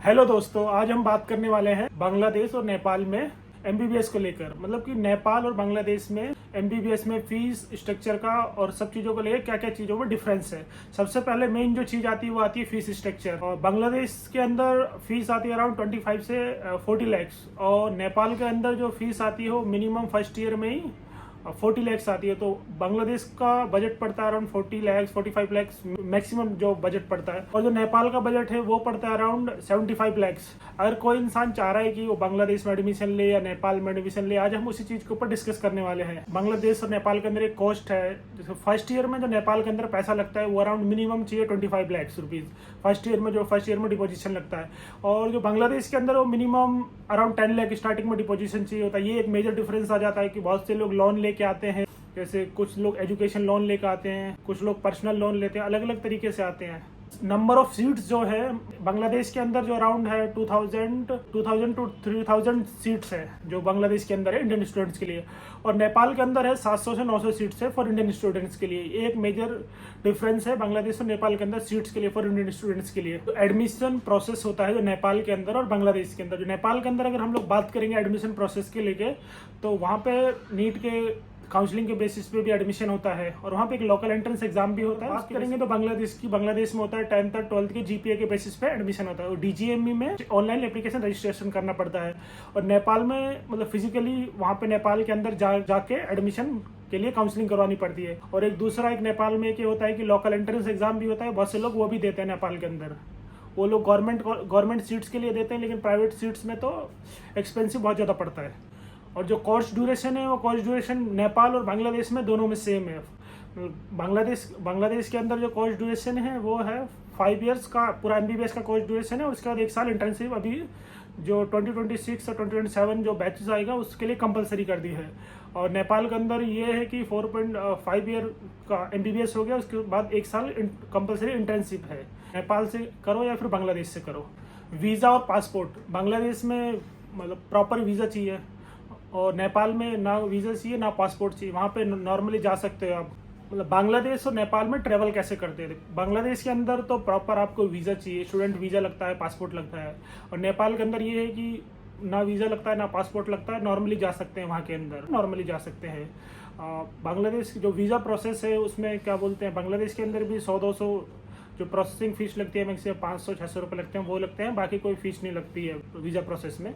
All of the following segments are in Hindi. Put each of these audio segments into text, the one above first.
हेलो दोस्तों, आज हम बात करने वाले हैं बांग्लादेश और नेपाल में एमबीबीएस को लेकर। मतलब कि नेपाल और बांग्लादेश में एमबीबीएस में फीस स्ट्रक्चर का और सब चीज़ों को लेकर क्या क्या चीज़ों में डिफरेंस है। सबसे पहले मेन जो चीज़ आती है वो आती है फीस स्ट्रक्चर। और बांग्लादेश के अंदर फीस आती है अराउंड 25 से 40 लैक्स, और नेपाल के अंदर जो फीस आती है वो मिनिमम फर्स्ट ईयर में ही 40 लैक्स आती है। तो बांग्लादेश का बजट पड़ता है अराउंड 40 लैक्स 45 लैक्स मैक्सिमम जो बजट पड़ता है, और जो नेपाल का बजट है वो पड़ता है अराउंड 75 लैक्स। अगर कोई इंसान चाह रहा है कि वो बांग्लादेश में एडमिशन ले या नेपाल में एडमिशन ले, आज हम उसी चीज के ऊपर डिस्कस करने वाले हैं। बांग्लादेश और नेपाल के अंदर एक कॉस्ट है, जैसे फर्स्ट ईयर में जो नेपाल के अंदर पैसा लगता है वो अराउंड मिनिमम चाहिए 25 लैक्स रुपीज फर्स्ट ईयर में डिपोजिशन लगता है। और जो बांग्लादेश के अंदर वो मिनिमम अराउंड 10 लाख स्टार्टिंग में डिपोजिशन चाहिए होता है। ये एक मेजर डिफरेंस आ जाता है कि बहुत से लोग लोन लेके आते हैं, जैसे कुछ लोग एजुकेशन लोन लेकर आते हैं, कुछ लोग पर्सनल लोन लेते हैं, अलग अलग तरीके से आते हैं। नंबर ऑफ सीट्स जो है बांग्लादेश के अंदर जो अराउंड है 2000 टू 3000 सीट्स है जो बांग्लादेश के अंदर है इंडियन स्टूडेंट्स के लिए, और नेपाल के अंदर है 700 से 900 सीट्स है फॉर इंडियन स्टूडेंट्स के लिए। एक मेजर डिफरेंस है बांग्लादेश और नेपाल के अंदर सीट्स के लिए फॉर इंडियन स्टूडेंट्स के लिए। तो एडमिशन प्रोसेस होता है जो नेपाल के अंदर और बांग्लादेश के अंदर। जो नेपाल के अंदर अगर हम लोग बात करेंगे एडमिशन प्रोसेस के लेके, तो वहाँ पे नीट के काउंसलिंग के बेसिस पे भी एडमिशन होता है, और वहाँ पे एक लोकल एंट्रेंस एग्जाम भी होता है। बात करेंगे तो बांग्लादेश में होता है 10th और 12th के जीपीए के बेसिस पे एडमिशन होता है, और डीजीएमई में ऑनलाइन एप्लीकेशन रजिस्ट्रेशन करना पड़ता है। और नेपाल में मतलब फिजिकली वहाँ पे नेपाल के अंदर जाके एडमिशन के लिए काउंसलिंग करवानी पड़ती है। और एक दूसरा एक नेपाल में क्या होता है कि लोकल एंट्रेंस एग्जाम भी होता है, बहुत से लोग वो भी देते हैं नेपाल के अंदर। वो लोग गवर्नमेंट सीट्स के लिए देते हैं, लेकिन प्राइवेट सीट्स में तो एक्सपेंसिव बहुत ज़्यादा पड़ता है। और जो कोर्स ड्यूरेशन है वो कोर्स ड्यूरेशन नेपाल और बांग्लादेश में दोनों में सेम है। बांग्लादेश के अंदर जो कोर्स ड्यूरेशन है वो है 5 इयर्स का पूरा एमबीबीएस का कोर्स ड्यूरेशन है, उसके बाद 1 साल इंटर्नशिप अभी जो 2026 और 2027 जो बैचेस आएगा उसके लिए कंपलसरी कर दी है। और नेपाल के अंदर ये है कि 4.5 ईयर का एमबीबीएस हो गया, उसके बाद 1 साल कंपलसरी इंटर्नशिप है। नेपाल से करो या फिर बांग्लादेश से करो। वीज़ा और पासपोर्ट बांग्लादेश में मतलब प्रॉपर वीज़ा चाहिए, और नेपाल में ना वीज़ा चाहिए ना पासपोर्ट चाहिए। वहाँ पे नॉर्मली जा सकते हो आप। मतलब बांग्लादेश और नेपाल में ट्रेवल कैसे करते हैं, बांग्लादेश के अंदर तो प्रॉपर आपको वीज़ा चाहिए, स्टूडेंट वीज़ा लगता है, पासपोर्ट लगता है। और नेपाल के अंदर ये है कि ना वीज़ा लगता है ना पासपोर्ट लगता है, नॉर्मली जा सकते हैं वहाँ के अंदर, नॉर्मली जा सकते हैं। बांग्लादेश की जो वीज़ा प्रोसेस है उसमें क्या बोलते हैं, बांग्लादेश के अंदर भी 100-200 जो प्रोसेसिंग फीस लगती है मैक्सिमम 500-600 रुपये लगते हैं, वो लगते हैं। बाकी कोई फीस नहीं लगती है वीज़ा प्रोसेस में।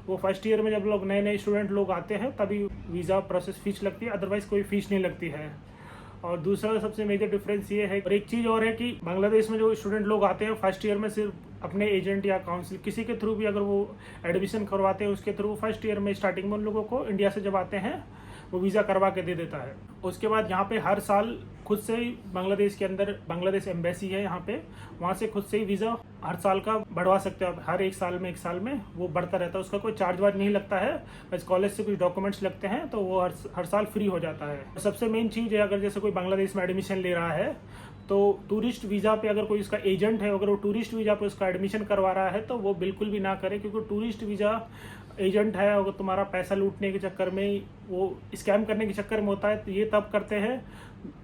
वो फर्स्ट ईयर में जब लोग नए स्टूडेंट लोग आते हैं तभी वीज़ा प्रोसेस फीस लगती है, अदरवाइज कोई फीस नहीं लगती है। और दूसरा सबसे मेजर डिफरेंस ये है, और एक चीज़ और है कि बांग्लादेश में जो स्टूडेंट लोग आते हैं फर्स्ट ईयर में सिर्फ अपने एजेंट या काउंसिल किसी के थ्रू भी अगर वो एडमिशन करवाते हैं उसके थ्रू फर्स्ट ईयर में स्टार्टिंग में उन लोगों को इंडिया से जब आते हैं वो वीज़ा करवा के दे देता है। उसके बाद यहाँ पे हर साल खुद से ही बांग्लादेश के अंदर बांग्लादेश एम्बेसी है यहाँ पे, वहाँ से खुद से ही वीज़ा हर साल का बढ़वा सकते हो आप। हर 1 साल में वो बढ़ता रहता है, उसका कोई चार्ज वार्ज नहीं लगता है। बस कॉलेज से कुछ डॉक्यूमेंट्स लगते हैं तो वो हर साल फ्री हो जाता है। सबसे मेन चीज़ है, अगर जैसे कोई बांग्लादेश में एडमिशन ले रहा है तो टूरिस्ट वीज़ा पे अगर कोई इसका एजेंट है, अगर वो टूरिस्ट वीज़ा पे उसका एडमिशन करवा रहा है तो वो बिल्कुल भी ना करे, क्योंकि टूरिस्ट वीज़ा एजेंट है, अगर तुम्हारा पैसा लूटने के चक्कर में, वो स्कैम करने के चक्कर में होता है। तो ये तब करते हैं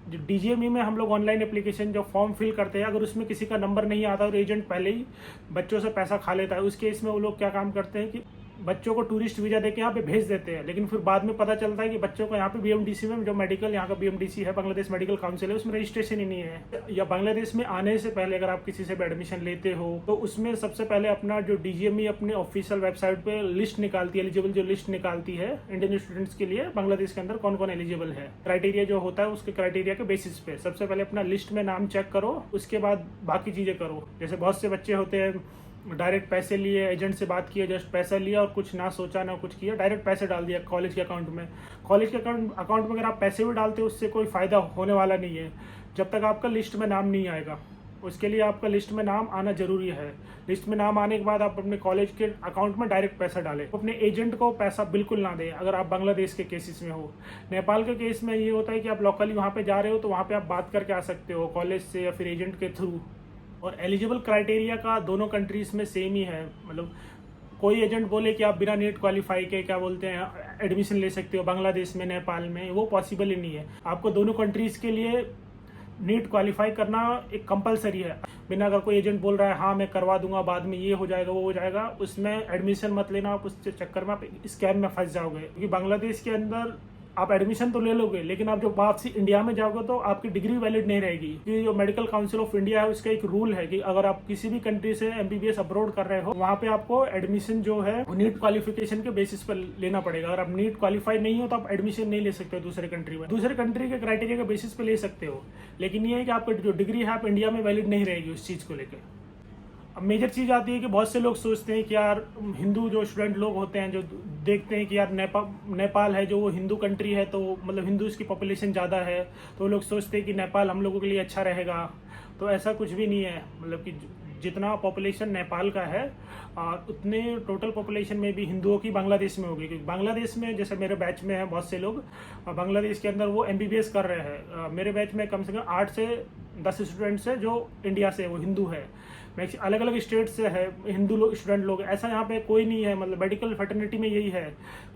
जो डीजीएमई में हम लोग ऑनलाइन एप्लीकेशन जो फॉर्म फिल करते हैं, अगर उसमें किसी का नंबर नहीं आता और एजेंट पहले ही बच्चों से पैसा खा लेता है, उस केस में वो लोग क्या काम करते हैं कि बच्चों को टूरिस्ट वीज़ा देके यहाँ पे भेज देते हैं। लेकिन फिर बाद में पता चलता है कि बच्चों को यहाँ पे बीएमडीसी में जो मेडिकल यहाँ का बीएमडीसी है, बांग्लादेश मेडिकल काउंसिल है, उसमें रजिस्ट्रेशन ही नहीं है। या बांग्लादेश में आने से पहले अगर आप किसी से भी एडमिशन लेते हो तो उसमें सबसे पहले अपना जो डीजीएमई अपने ऑफिशियल वेबसाइट पे लिस्ट निकालती है, एलिजिबल जो लिस्ट निकालती है इंडियन स्टूडेंट्स के लिए बांग्लादेश के अंदर कौन कौन एलिजिबल है। क्राइटेरिया जो होता है उसके क्राइटेरिया के बेसिस पे सबसे पहले अपना लिस्ट में नाम चेक करो, उसके बाद बाकी चीज़ें करो। जैसे बहुत से बच्चे होते हैं डायरेक्ट पैसे लिए, एजेंट से बात किया, जस्ट पैसा लिया और कुछ ना सोचा ना कुछ किया, डायरेक्ट पैसे डाल दिया कॉलेज के अकाउंट में। कॉलेज के अकाउंट में अगर आप पैसे भी डालते हो उससे कोई फ़ायदा होने वाला नहीं है जब तक आपका लिस्ट में नाम नहीं आएगा। उसके लिए आपका लिस्ट में नाम आना जरूरी है। लिस्ट में नाम आने के बाद आप अपने कॉलेज के अकाउंट में डायरेक्ट पैसा डालें। अपने एजेंट को पैसा बिल्कुल ना दें अगर आप बांग्लादेश के केसेस में हो। नेपाल के केस में ये होता है कि आप लोकली वहाँ पे जा रहे हो तो वहाँ पे आप बात करके आ सकते हो कॉलेज से या फिर एजेंट के थ्रू। और एलिजिबल क्राइटेरिया का दोनों कंट्रीज में सेम ही है। मतलब कोई एजेंट बोले कि आप बिना नीट क्वालिफाई के क्या बोलते हैं एडमिशन ले सकते हो बांग्लादेश में, नेपाल में, वो पॉसिबल ही नहीं है। आपको दोनों कंट्रीज के लिए नीट क्वालिफाई करना एक कंपलसरी है। बिना अगर कोई एजेंट बोल रहा है हाँ मैं करवा दूंगा, बाद में ये हो जाएगा वो हो जाएगा, उसमें एडमिशन मत लेना, आप उस चक्कर में आप स्कैम में फंस जाओगे। क्योंकि बांग्लादेश के अंदर आप एडमिशन तो ले लोगे, लेकिन आप जब वापसी इंडिया में जाओगे तो आपकी डिग्री वैलिड नहीं रहेगी। क्योंकि जो मेडिकल काउंसिल ऑफ इंडिया है उसका एक रूल है कि अगर आप किसी भी कंट्री से एमबीबीएस अब्रॉड कर रहे हो, वहाँ पे आपको एडमिशन जो है नीट क्वालिफिकेशन के बेसिस पर लेना पड़ेगा। अगर आप नीट क्वालिफाई नहीं हो तो आप एडमिशन नहीं ले सकते हो दूसरे कंट्री में। दूसरे कंट्री के क्राइटेरिया के बेसिस पे ले सकते हो, लेकिन ये है कि आपकी जो डिग्री है आप इंडिया में वैलिड नहीं रहेगी उस चीज़ को लेकर। अब मेजर चीज़ आती है कि बहुत से लोग सोचते हैं कि यार हिंदू जो स्टूडेंट लोग होते हैं जो देखते हैं कि यार नेपाल है जो वो हिंदू कंट्री है, तो मतलब हिंदूज की पॉपुलेशन ज़्यादा है, तो वो लोग सोचते हैं कि नेपाल हम लोगों के लिए अच्छा रहेगा। तो ऐसा कुछ भी नहीं है। मतलब कि जितना पॉपुलेशन नेपाल का है उतने टोटल पॉपुलेशन में भी हिंदुओं की बांग्लादेश में होगी। क्योंकि बांग्लादेश में जैसे मेरे बैच में है बहुत से लोग बांग्लादेश के अंदर वो एमबीबीएस कर रहे हैं। मेरे बैच में कम से कम 8 से 10 स्टूडेंट्स हैं जो इंडिया से, वो हिंदू है। अलग अलग स्टेट से है हिंदू स्टूडेंट लोग। ऐसा यहाँ पे कोई नहीं है। मतलब मेडिकल फर्टर्निटी में यही है,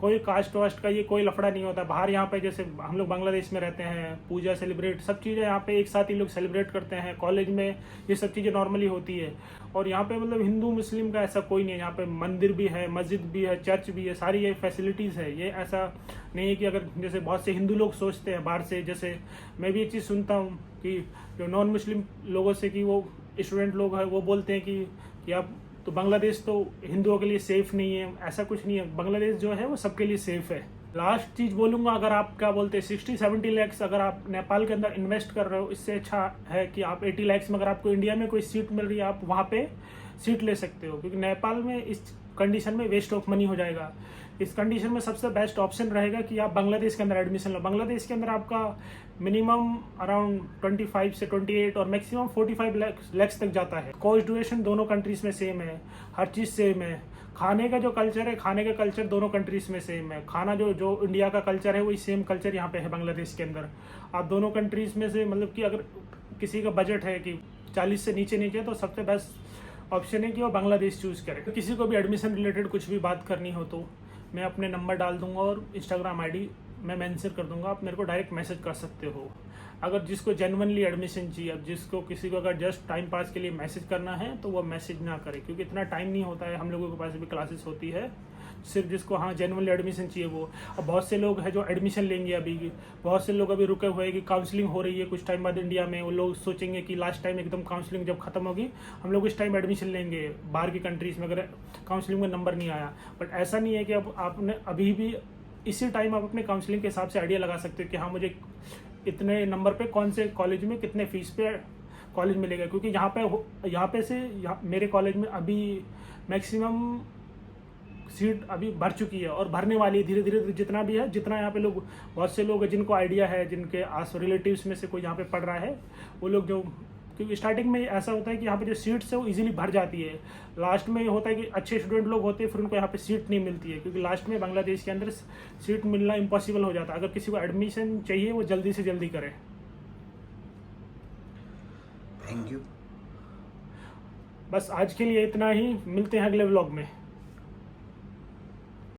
कोई कास्ट वास्ट का ये कोई लफड़ा नहीं होता। बाहर यहाँ पे जैसे हम लोग बांग्लादेश में रहते हैं, पूजा सेलिब्रेट सब चीज़ें यहाँ पे एक साथ ही लोग सेलिब्रेट करते हैं। कॉलेज में ये सब चीज़ें नॉर्मली होती है। और यहाँ पे मतलब हिंदू मुस्लिम का ऐसा कोई नहीं है। यहाँ पे मंदिर भी है, मस्जिद भी है, चर्च भी है, सारी ये फैसिलिटीज़ है। ये ऐसा नहीं है कि अगर जैसे बहुत से हिंदू लोग सोचते हैं बाहर से, जैसे मैं भी ये चीज़ सुनता हूँ कि जो नॉन मुस्लिम लोगों से कि वो स्टूडेंट लोग हैं वो बोलते हैं कि आप तो बांग्लादेश तो हिंदुओं के लिए सेफ नहीं है। ऐसा कुछ नहीं है, बांग्लादेश जो है वो सबके लिए सेफ है। लास्ट चीज़ बोलूँगा, अगर आप क्या बोलते हैं 60-70 लैक्स अगर आप नेपाल के अंदर इन्वेस्ट कर रहे हो, इससे अच्छा है कि आप 80 लैक्स में अगर आपको इंडिया में कोई सीट मिल रही है आप वहाँ पे सीट ले सकते हो। क्योंकि नेपाल में इस कंडीशन में वेस्ट ऑफ मनी हो जाएगा। इस कंडीशन में सबसे बेस्ट ऑप्शन रहेगा कि आप बांग्लादेश के अंदर एडमिशन लो। बांग्लादेश के अंदर आपका मिनिमम अराउंड 25 से 28 और मैक्सिमम 45 लैक्स तक जाता है। कोर्स ड्यूरेशन दोनों कंट्रीज में सेम है, हर चीज़ सेम है। खाने का जो कल्चर है, खाने का कल्चर दोनों कंट्रीज में सेम है। खाना जो इंडिया का कल्चर है वही सेम कल्चर यहाँ पे है बांग्लादेश के अंदर। आप दोनों कंट्रीज में से मतलब कि अगर किसी का बजट है कि 40 से नीचे तो सबसे बेस्ट ऑप्शन है कि वो बांग्लादेश चूज़ करे। किसी को भी एडमिशन रिलेटेड कुछ भी बात करनी हो तो मैं अपने नंबर डाल दूंगा और इंस्टाग्राम आईडी मैं मेंशन कर दूंगा, आप मेरे को डायरेक्ट मैसेज कर सकते हो। अगर जिसको जेन्युइनली एडमिशन चाहिए, अब जिसको किसी को अगर जस्ट टाइम पास के लिए मैसेज करना है तो वो मैसेज ना करे, क्योंकि इतना टाइम नहीं होता है। हम लोगों के पास भी क्लासेस होती है। सिर्फ जिसको हाँ जेन्युइनली एडमिशन चाहिए वो। अब बहुत से लोग हैं जो एडमिशन लेंगे अभी, बहुत से लोग अभी रुके हुए हैं कि काउंसलिंग हो रही है कुछ टाइम बाद इंडिया में। वो लोग सोचेंगे कि लास्ट टाइम एकदम काउंसलिंग जब खत्म होगी हम लोग इस टाइम एडमिशन लेंगे बाहर की कंट्रीज़ में, अगर काउंसलिंग में नंबर नहीं आया। बट ऐसा नहीं है कि अब आपने अभी भी इसी टाइम आप अपने काउंसलिंग के हिसाब से आइडिया लगा सकते हो कि हाँ मुझे इतने नंबर पे कौन से कॉलेज में कितने फीस पे कॉलेज मिलेगा। क्योंकि यहाँ पे से मेरे कॉलेज में अभी मैक्सिमम सीट अभी भर चुकी है और भरने वाली है धीरे धीरे। जितना भी है, जितना यहाँ पे लोग, बहुत से लोग हैं जिनको आइडिया है, जिनके आस रिलेटिव्स में से कोई यहाँ पे पढ़ रहा है, वो लोग जो, क्योंकि स्टार्टिंग में ऐसा होता है कि यहाँ पे जो सीट्स है वो इजीली भर जाती है। लास्ट में ये होता है कि अच्छे स्टूडेंट लोग होते हैं फिर उनको यहाँ पे सीट नहीं मिलती है, क्योंकि लास्ट में बांग्लादेश के अंदर सीट मिलना इम्पॉसिबल हो जाता है। अगर किसी को एडमिशन चाहिए वो जल्दी से जल्दी करे। Thank you. बस आज के लिए इतना ही, मिलते हैं अगले व्लॉग में।